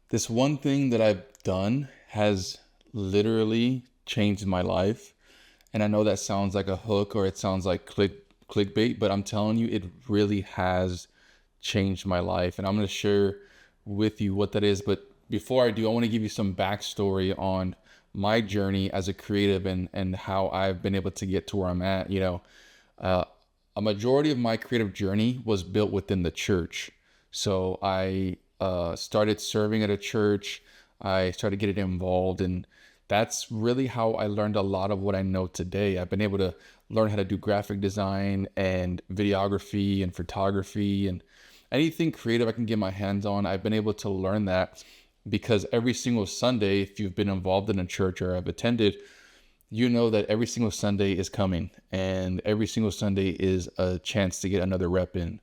This one thing that I've done has literally changed my life. And I know that sounds like a hook or it sounds like clickbait, but I'm telling you, it really has changed my life. And I'm going to share with you what that is. But before I do, I want to give you some backstory on my journey as a creative and how I've been able to get to where I'm at. Uh, a majority of my creative journey was built within the church. So I started serving at a church. I started getting involved, and that's really how I learned a lot of what I know today. I've been able to learn how to do graphic design and videography and photography and anything creative I can get my hands on. I've been able to learn that because every single Sunday, if you've been involved in a church or have attended, you know that every single Sunday is coming and every single Sunday is a chance to get another rep in.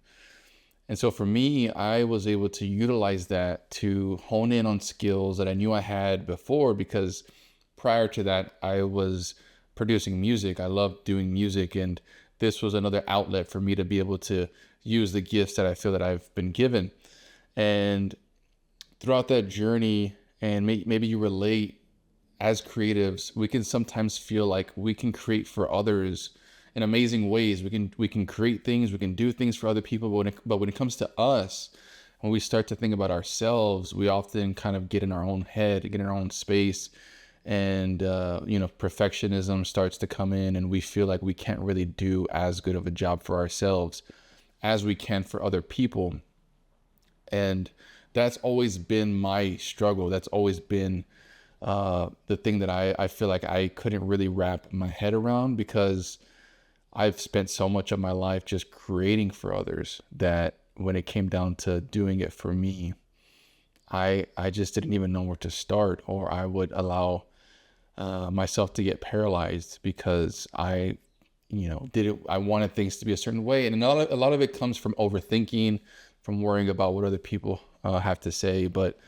And so for me, I was able to utilize that to hone in on skills that I knew I had before because prior to that, I was producing music. I loved doing music, and this was another outlet for me to be able to use the gifts that I feel that I've been given. And throughout that journey, and maybe you relate, as creatives, we can sometimes feel like we can create for others in amazing ways. We can create things, we can do things for other people, but when it comes to us, when we start to think about ourselves, we often kind of get in our own head, get in our own space, and perfectionism starts to come in, and we feel like we can't really do as good of a job for ourselves as we can for other people. And that's always been my struggle. That's always been the thing that I feel like I couldn't really wrap my head around because I've spent so much of my life just creating for others that when it came down to doing it for me, I just didn't even know where to start, or I would allow myself to get paralyzed because I wanted things to be a certain way. And a lot of it comes from overthinking, from worrying about what other people have to say. But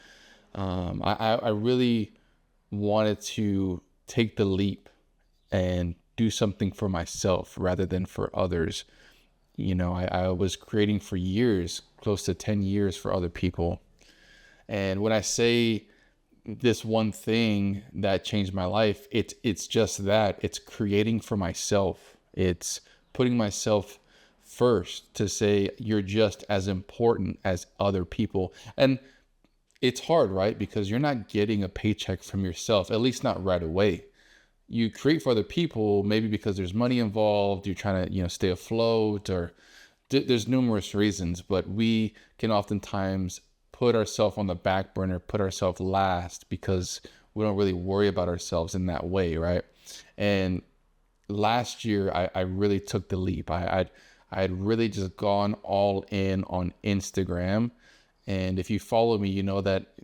I really wanted to take the leap and do something for myself rather than for others. I was creating for years, close to 10 years for other people. And when I say this one thing that changed my life, it's just that. It's creating for myself. It's putting myself first to say you're just as important as other people. And it's hard, right? Because you're not getting a paycheck from yourself, at least not right away. You create for other people, maybe because there's money involved, you're trying to, stay afloat, or there's numerous reasons, but we can oftentimes put ourselves on the back burner, put ourselves last because we don't really worry about ourselves in that way, right? And last year, I really took the leap. I had really just gone all in on Instagram. And if you follow me, you know that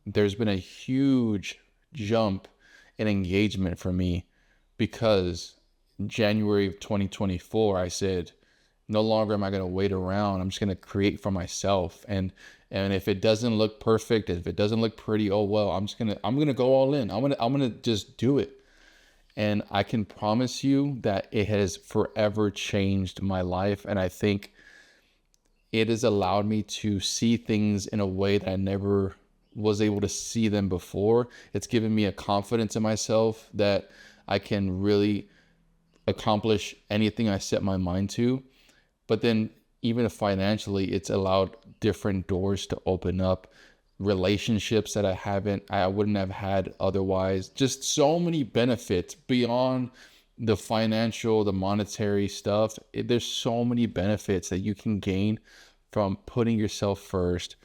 there's been a huge jump in engagement for me because January of 2024, I said, no longer am I going to wait around. I'm just going to create for myself. And if it doesn't look perfect, if it doesn't look pretty, oh well, I'm going to go all in. I'm going to just do it. And I can promise you that it has forever changed my life. And I think it has allowed me to see things in a way that I never was able to see them before. It's given me a confidence in myself that I can really accomplish anything I set my mind to. But then even if financially, it's allowed different doors to open up, relationships that I wouldn't have had otherwise. Just so many benefits beyond the financial, the monetary stuff. There's so many benefits that you can gain from putting yourself first,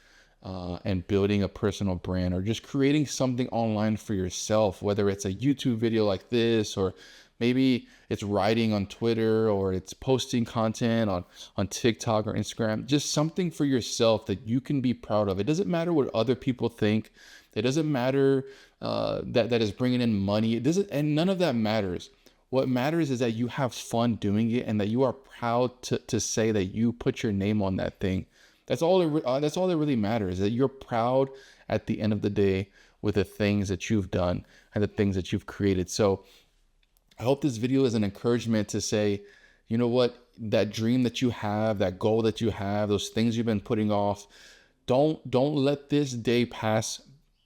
and building a personal brand, or just creating something online for yourself, whether it's a YouTube video like this, or maybe it's writing on Twitter, or it's posting content on TikTok or Instagram, just something for yourself that you can be proud of. It doesn't matter what other people think. It doesn't matter that is bringing in money. It doesn't, and none of that matters. What matters is that you have fun doing it and that you are proud to say that you put your name on that thing. That's all that really matters, that you're proud at the end of the day with the things that you've done and the things that you've created. So I hope this video is an encouragement to say, you know what, that dream that you have, that goal that you have, those things you've been putting off, don't let this day pass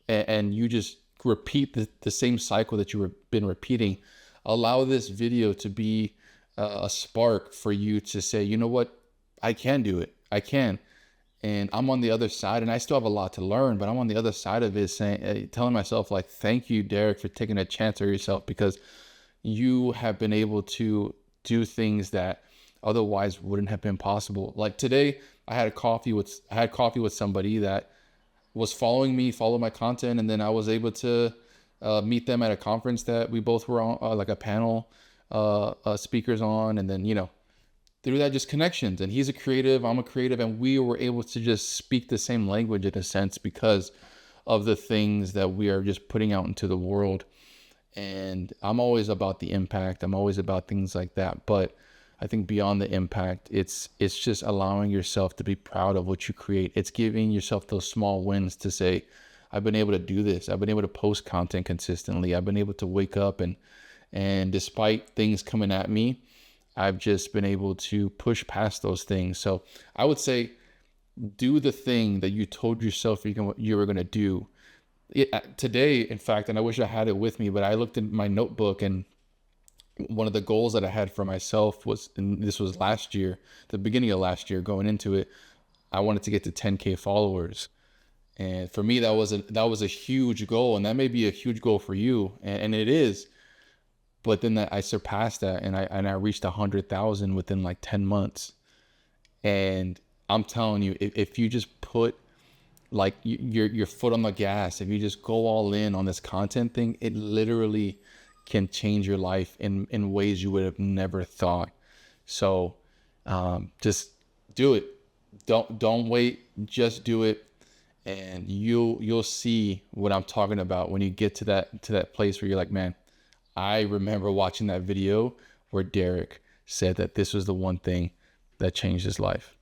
and you just repeat the same cycle that been repeating, allow this video to be a spark for you to say, you know what, I can do it. I can. And I'm on the other side, and I still have a lot to learn, but I'm on the other side of it, saying, telling myself, like, thank you, Derek, for taking a chance on yourself, because you have been able to do things that otherwise wouldn't have been possible. Like today, I had coffee with somebody that was following me, followed my content, and then I was able to meet them at a conference that we both were on, like a panel speakers on, and then through that, just connections. And he's a creative, I'm a creative, and we were able to just speak the same language in a sense because of the things that we are just putting out into the world. And I'm always about the impact. I'm always about things like that. But I think beyond the impact, it's just allowing yourself to be proud of what you create. It's giving yourself those small wins to say, I've been able to do this. I've been able to post content consistently. I've been able to wake up and despite things coming at me, I've just been able to push past those things. So I would say, do the thing that you told yourself you were going to do. Today, in fact, and I wish I had it with me, but I looked in my notebook, and one of the goals that I had for myself was, and this was last year, the beginning of last year, going into it, I wanted to get to 10K followers. And for me, that was a huge goal, and that may be a huge goal for you, and it is. But then I surpassed that, and I reached 100,000 within like 10 months. And I'm telling you, if you just put like your foot on the gas, if you just go all in on this content thing, it literally can change your life in ways you would have never thought. So just do it. Don't wait. Just do it, and you'll see what I'm talking about when you get to that place where you're like, man, I remember watching that video where Derek said that this was the one thing that changed his life.